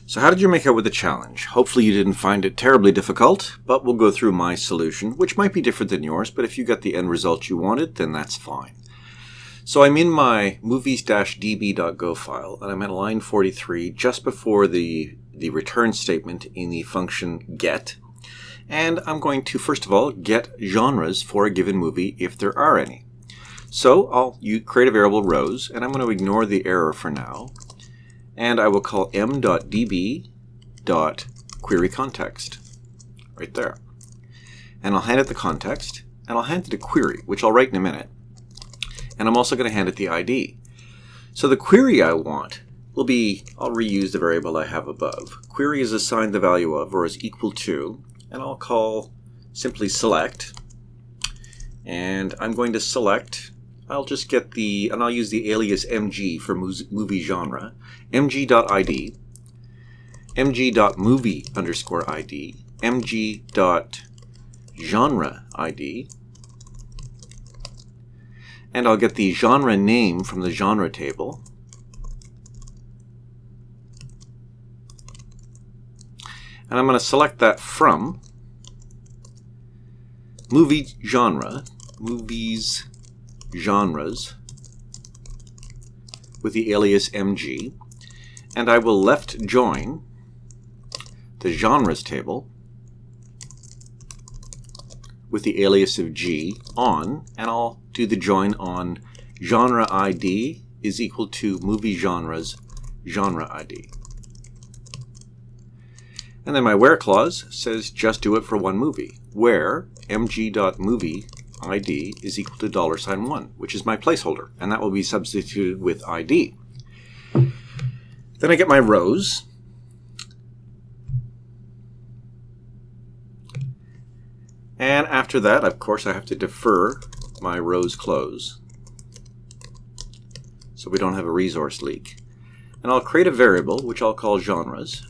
So how did you make out with the challenge? Hopefully you didn't find it terribly difficult, but we'll go through my solution, which might be different than yours, but if you got the end result you wanted, then that's fine. So I'm in my movies-db.go file, and I'm at line 43, just before the return statement in the function get. And I'm going to, first of all, get genres for a given movie if there are any. So I'll create a variable rows, and I'm going to ignore the error for now. And I will call m.db.queryContext, right there. And I'll hand it the context, and I'll hand it a query, which I'll write in a minute. And I'm also going to hand it the ID. So the query I want will be, I'll reuse the variable I have above. Query is assigned the value of, or is equal to, and I'll call simply select. And I'm going to select, I'll just get and I'll use the alias mg for movie genre, mg.id, mg.movie_id, mg.genre_id, and I'll get the genre name from the genre table. And I'm going to select that from movie genre, movies, genres, with the alias mg, and I will left join the genres table with the alias of g on, and I'll do the join on genre ID is equal to movie genres genre ID. And then my where clause says just do it for one movie, where mg.movie ID is equal to $1, which is my placeholder, and that will be substituted with ID. Then I get my rows, and after that, of course, I have to defer my rows close so we don't have a resource leak. And I'll create a variable which I'll call genres,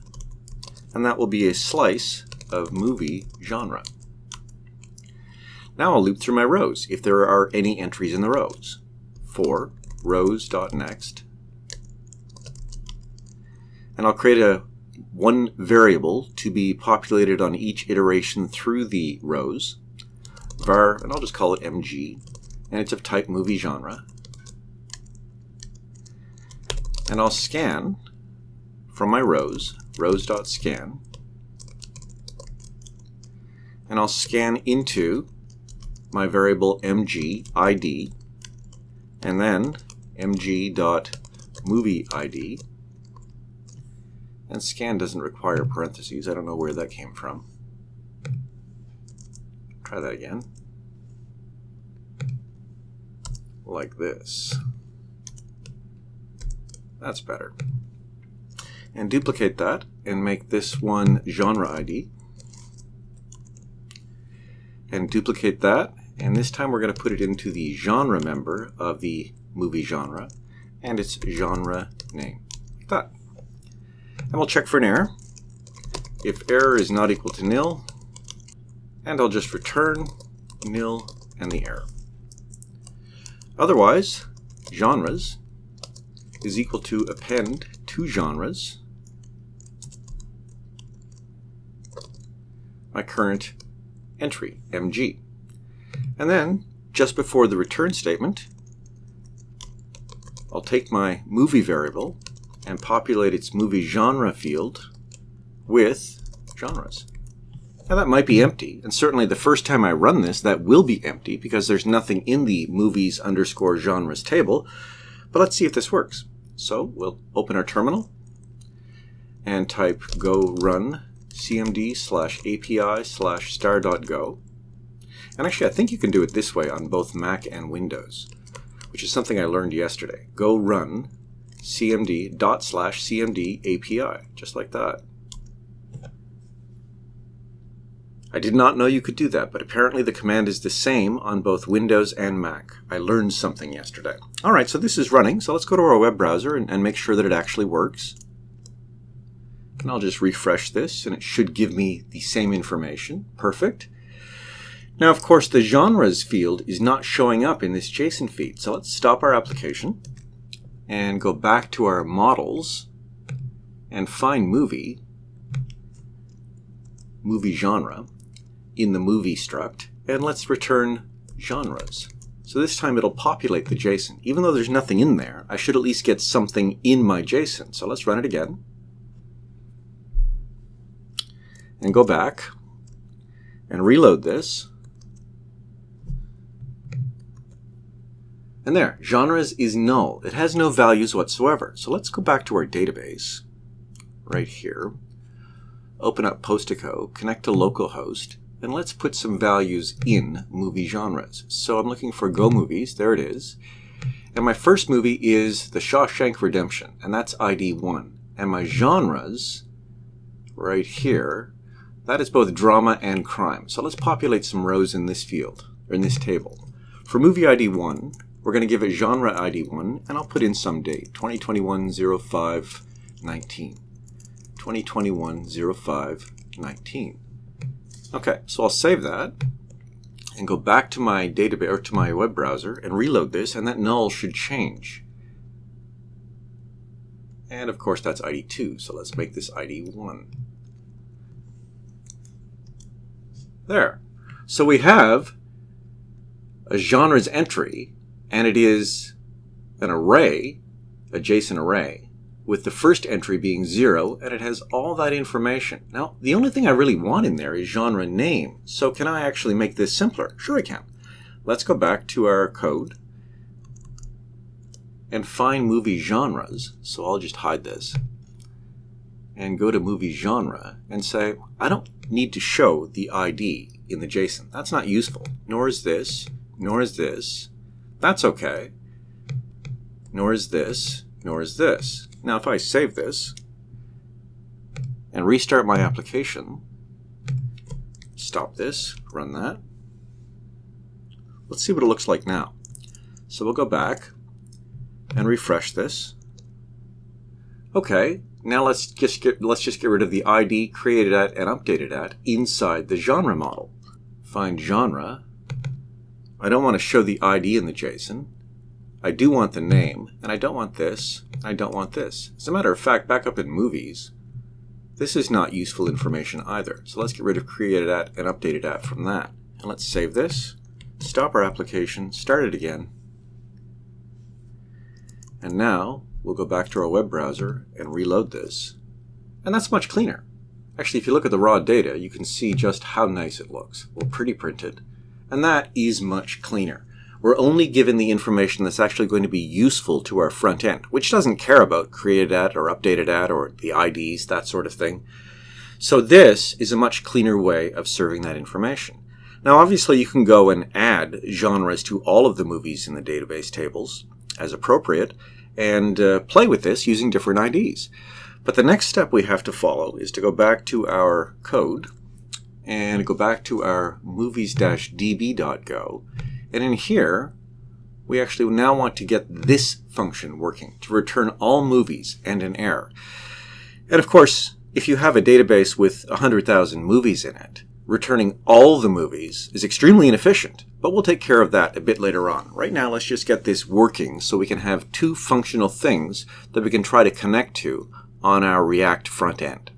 and that will be a slice of movie genre. Now I'll loop through my rows if there are any entries in the rows. For rows.next, and I'll create one variable to be populated on each iteration through the rows, var, and I'll just call it mg, and it's of type movie genre. And I'll scan from my rows, rows.scan, and I'll scan into my variable mg id, and then mg.movie id. And scan doesn't require parentheses. I don't know where that came from. Try that again. Like this. That's better. And duplicate that and make this one genre ID. And duplicate that. And this time we're going to put it into the genre member of the movie genre and its genre name. Like that. And we'll check for an error. If error is not equal to nil, and I'll just return nil and the error. Otherwise, genres is equal to append to genres my current entry, mg. And then, just before the return statement, I'll take my movie variable and populate its movie genre field with genres. Now that might be empty, and certainly the first time I run this, that will be empty because there's nothing in the movies_genres table, but let's see if this works. So we'll open our terminal and type go run cmd/api/star.go. And actually, I think you can do it this way on both Mac and Windows, which is something I learned yesterday. Go run cmd./cmd API, just like that. I did not know you could do that, but apparently the command is the same on both Windows and Mac. I learned something yesterday. All right, so this is running, so let's go to our web browser and make sure that it actually works. And I'll just refresh this, and it should give me the same information. Perfect. Now, of course, the genres field is not showing up in this JSON feed, so let's stop our application and go back to our models and find movie genre in the movie struct, and let's return genres. So this time it'll populate the JSON. Even though there's nothing in there, I should at least get something in my JSON. So let's run it again. And go back and reload this. And there, genres is null. It has no values whatsoever. So let's go back to our database right here. Open up Postico, connect to localhost, and let's put some values in movie genres. So I'm looking for Go Movies, there it is. And my first movie is The Shawshank Redemption, and that's ID 1. And my genres, right here, that is both drama and crime. So let's populate some rows in this field, or in this table. For movie ID 1, we're going to give it genre ID 1, and I'll put in some date, 2021-05-19. 2021-05-19. Okay, so I'll save that and go back to my database or to my web browser and reload this, and that null should change. And of course that's ID 2, so let's make this ID 1. There. So we have a genres entry, and it is an array, a JSON array, with the first entry being 0, and it has all that information. Now, the only thing I really want in there is genre name. So can I actually make this simpler? Sure I can. Let's go back to our code and find movie genres. So I'll just hide this and go to movie genre and say, I don't need to show the ID in the JSON. That's not useful. Nor is this, nor is this. That's okay. Nor is this, nor is this. Now if I save this and restart my application, stop this, run that. Let's see what it looks like now. So we'll go back and refresh this. Okay, now let's just get rid of the ID created at and updated at inside the genre model. Find genre. I don't want to show the ID in the JSON. I do want the name, and I don't want this, and I don't want this. As a matter of fact, back up in movies, this is not useful information either. So let's get rid of created at and updated at from that. And let's save this, stop our application, start it again. And now we'll go back to our web browser and reload this. And that's much cleaner. Actually, if you look at the raw data, you can see just how nice it looks. Well, pretty printed. And that is much cleaner. We're only given the information that's actually going to be useful to our front end, which doesn't care about created at or updated at or the IDs, that sort of thing. So this is a much cleaner way of serving that information. Now, obviously, you can go and add genres to all of the movies in the database tables as appropriate and play with this using different IDs. But the next step we have to follow is to go back to our code and go back to our movies-db.go. And in here, we actually now want to get this function working to return all movies and an error. And of course, if you have a database with 100,000 movies in it, returning all the movies is extremely inefficient, but we'll take care of that a bit later on. Right now, let's just get this working so we can have two functional things that we can try to connect to on our React front end.